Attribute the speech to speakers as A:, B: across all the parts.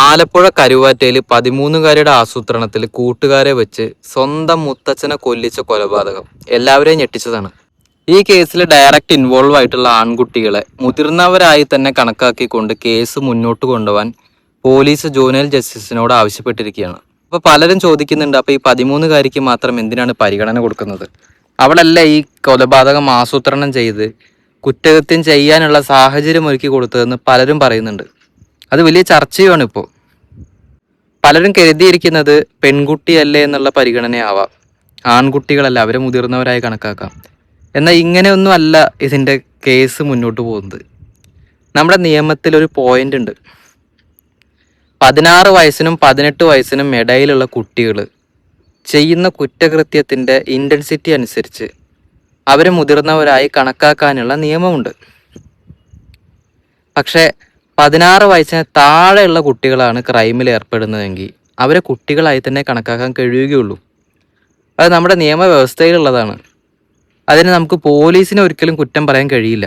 A: ആലപ്പുഴ കരുവാറ്റയിൽ 13-കാരിയുടെ ആസൂത്രണത്തിൽ കൂട്ടുകാരെ വെച്ച് സ്വന്തം മുത്തച്ഛനെ കൊല്ലിച്ച കൊലപാതകം എല്ലാവരെയും ഞെട്ടിച്ചതാണ്. ഈ കേസിൽ ഡയറക്റ്റ് ഇൻവോൾവ് ആയിട്ടുള്ള ആൺകുട്ടികളെ മുതിർന്നവരായി തന്നെ കണക്കാക്കിക്കൊണ്ട് കേസ് മുന്നോട്ട് കൊണ്ടുപോകാൻ പോലീസ് ജൂനിയർ ജസ്റ്റിസിനോട് ആവശ്യപ്പെട്ടിരിക്കുകയാണ്. അപ്പോൾ പലരും ചോദിക്കുന്നുണ്ട്, അപ്പോൾ ഈ 13-കാരിക്ക് മാത്രം എന്തിനാണ് പരിഗണന കൊടുക്കുന്നത്? അവളല്ലേ ഈ കൊലപാതകം ആസൂത്രണം ചെയ്ത് കുറ്റകൃത്യം ചെയ്യാനുള്ള സാഹചര്യം ഒരുക്കി കൊടുത്തതെന്ന് പലരും പറയുന്നുണ്ട്. അത് വലിയ ചർച്ചയുമാണ് ഇപ്പോൾ. പലരും കരുതിയിരിക്കുന്നത് പെൺകുട്ടിയല്ലേ എന്നുള്ള പരിഗണനയാവാം, ആൺകുട്ടികളല്ല, അവരെ മുതിർന്നവരായി കണക്കാക്കാം. എന്നാൽ ഇങ്ങനെയൊന്നും അല്ല ഇതിൻ്റെ കേസ് മുന്നോട്ട് പോകുന്നത്. നമ്മുടെ നിയമത്തിൽ ഒരു പോയിന്റ് ഉണ്ട്. 16 വയസ്സിനും 18 വയസ്സിനും ഇടയിലുള്ള കുട്ടികൾ ചെയ്യുന്ന കുറ്റകൃത്യത്തിൻ്റെ ഇൻറ്റൻസിറ്റി അനുസരിച്ച് അവരെ മുതിർന്നവരായി കണക്കാക്കാനുള്ള നിയമമുണ്ട്. പക്ഷേ 16 വയസ്സിന് താഴെയുള്ള കുട്ടികളാണ് ക്രൈമിൽ ഏർപ്പെടുന്നതെങ്കിൽ അവരെ കുട്ടികളായി തന്നെ കണക്കാക്കാൻ കഴിയുകയുള്ളൂ. അത് നമ്മുടെ നിയമവ്യവസ്ഥയിലുള്ളതാണ്. അതിന് നമുക്ക് പോലീസിനെ ഒരിക്കലും കുറ്റം പറയാൻ കഴിയില്ല.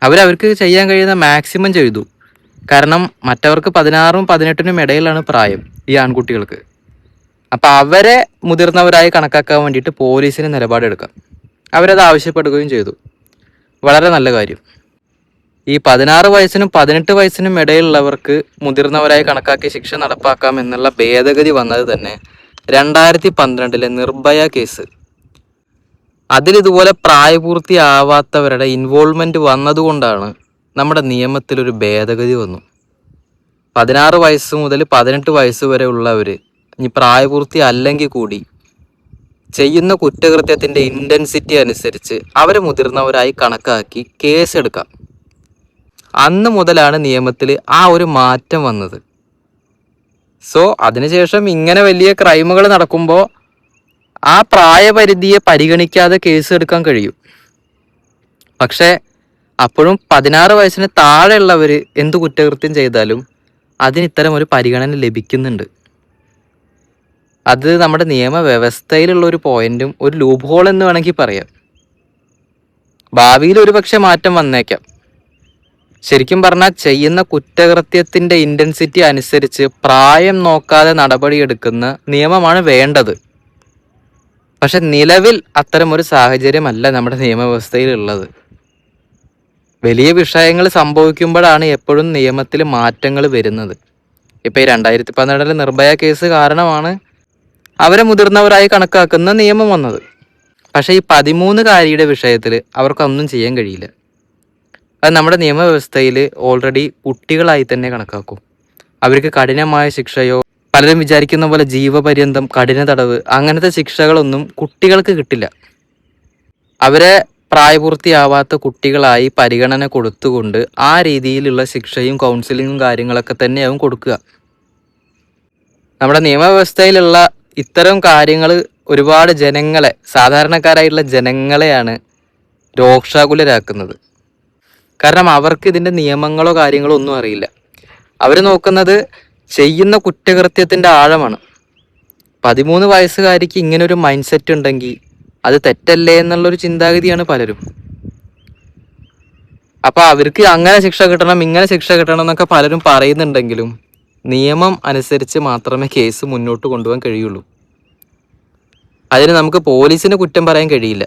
A: അവർക്ക് ചെയ്യാൻ കഴിയുന്ന മാക്സിമം ചെയ്തു. കാരണം മറ്റവർക്ക് 16-നും 18-നും ഇടയിലാണ് പ്രായം, ഈ ആൺകുട്ടികൾക്ക്. അപ്പം അവരെ മുതിർന്നവരായി കണക്കാക്കാൻ വേണ്ടിയിട്ട് പോലീസിന് നിലപാടെടുക്കാം. അവരത് ആവശ്യപ്പെടുകയും ചെയ്തു. വളരെ നല്ല കാര്യം. ഈ 16 വയസ്സിനും 18 വയസ്സിനും ഇടയിലുള്ളവർക്ക് മുതിർന്നവരായി കണക്കാക്കി ശിക്ഷ നടപ്പാക്കാം എന്നുള്ള ഭേദഗതി വന്നത് തന്നെ 2012 നിർഭയ കേസ്. അതിലിതുപോലെ പ്രായപൂർത്തിയാവാത്തവരുടെ ഇൻവോൾവ്മെന്റ് വന്നതുകൊണ്ടാണ് നമ്മുടെ നിയമത്തിലൊരു ഭേദഗതി വന്നു. 16 വയസ്സ് മുതൽ 18 വയസ്സ് വരെ ഉള്ളവർ ഇനി പ്രായപൂർത്തി അല്ലെങ്കിൽ കൂടി ചെയ്യുന്ന കുറ്റകൃത്യത്തിൻ്റെ ഇൻറ്റൻസിറ്റി അനുസരിച്ച് അവരെ മുതിർന്നവരായി കണക്കാക്കി കേസെടുക്കാം. അന്ന് മുതലാണ് നിയമത്തിൽ ആ ഒരു മാറ്റം വന്നത്. സോ അതിനുശേഷം ഇങ്ങനെ വലിയ ക്രൈമുകൾ നടക്കുമ്പോൾ ആ പ്രായപരിധിയെ പരിഗണിക്കാതെ കേസ് എടുക്കാൻ കഴിയും. പക്ഷേ അപ്പോഴും 16 വയസ്സിന് താഴെയുള്ളവർ എന്ത് കുറ്റകൃത്യം ചെയ്താലും അതിന് ഇത്തരം ഒരു പരിഗണന ലഭിക്കുന്നുണ്ട്. അത് നമ്മുടെ നിയമവ്യവസ്ഥയിലുള്ള ഒരു പോയിന്റും ഒരു ലൂപ്പ് ഹോൾ എന്ന് വേണമെങ്കിൽ പറയാം. ഭാവിയിൽ ഒരുപക്ഷെ മാറ്റം വന്നേക്കാം. ശരിക്കും പറഞ്ഞാൽ ചെയ്യുന്ന കുറ്റകൃത്യത്തിൻ്റെ ഇൻറ്റൻസിറ്റി അനുസരിച്ച് പ്രായം നോക്കാതെ നടപടിയെടുക്കുന്ന നിയമമാണ് വേണ്ടത്. പക്ഷെ നിലവിൽ അത്തരമൊരു സാഹചര്യമല്ല നമ്മുടെ നിയമവ്യവസ്ഥയിലുള്ളത്. വലിയ വിഷയങ്ങൾ സംഭവിക്കുമ്പോഴാണ് എപ്പോഴും നിയമത്തിൽ മാറ്റങ്ങൾ വരുന്നത്. ഇപ്പോൾ ഈ 2012 നിർഭയ കേസ് കാരണമാണ് അവരെ മുതിർന്നവരായി കണക്കാക്കുന്ന നിയമം വന്നത്. പക്ഷേ ഈ 13-കാരിയുടെ വിഷയത്തിൽ അവർക്കൊന്നും ചെയ്യാൻ കഴിയില്ല. അത് നമ്മുടെ നിയമവ്യവസ്ഥയിൽ ഓൾറെഡി കുട്ടികളായി തന്നെ കണക്കാക്കും. അവർക്ക് കഠിനമായ ശിക്ഷയോ പലരും വിചാരിക്കുന്ന പോലെ ജീവപര്യന്തം കഠിന തടവ് അങ്ങനത്തെ ശിക്ഷകളൊന്നും കുട്ടികൾക്ക് കിട്ടില്ല. അവരെ പ്രായപൂർത്തിയാവാത്ത കുട്ടികളായി പരിഗണന കൊടുത്തുകൊണ്ട് ആ രീതിയിലുള്ള ശിക്ഷയും കൗൺസിലിങ്ങും കാര്യങ്ങളൊക്കെ തന്നെയാവും കൊടുക്കുക. നമ്മുടെ നിയമവ്യവസ്ഥയിലുള്ള ഇത്തരം കാര്യങ്ങൾ ഒരുപാട് ജനങ്ങളെ, സാധാരണക്കാരായിട്ടുള്ള ജനങ്ങളെയാണ് രോക്ഷാകുലരാക്കുന്നത്. കാരണം അവർക്ക് ഇതിൻ്റെ നിയമങ്ങളോ കാര്യങ്ങളോ ഒന്നും അറിയില്ല. അവർ നോക്കുന്നത് ചെയ്യുന്ന കുറ്റകൃത്യത്തിൻ്റെ ആഴമാണ്. 13 വയസ്സുകാരിക്ക് ഇങ്ങനൊരു മൈൻഡ് സെറ്റ് ഉണ്ടെങ്കിൽ അത് തെറ്റല്ലേ എന്നുള്ളൊരു ചിന്താഗതിയാണ് പലരും. അപ്പോൾ അവർക്ക് അങ്ങനെ ശിക്ഷ കിട്ടണം, ഇങ്ങനെ ശിക്ഷ കിട്ടണം എന്നൊക്കെ പലരും പറയുന്നുണ്ടെങ്കിലും നിയമം അനുസരിച്ച് മാത്രമേ കേസ് മുന്നോട്ട് കൊണ്ടുപോകാൻ കഴിയുള്ളൂ. അതിന് നമുക്ക് പോലീസിന് കുറ്റം പറയാൻ കഴിയില്ല.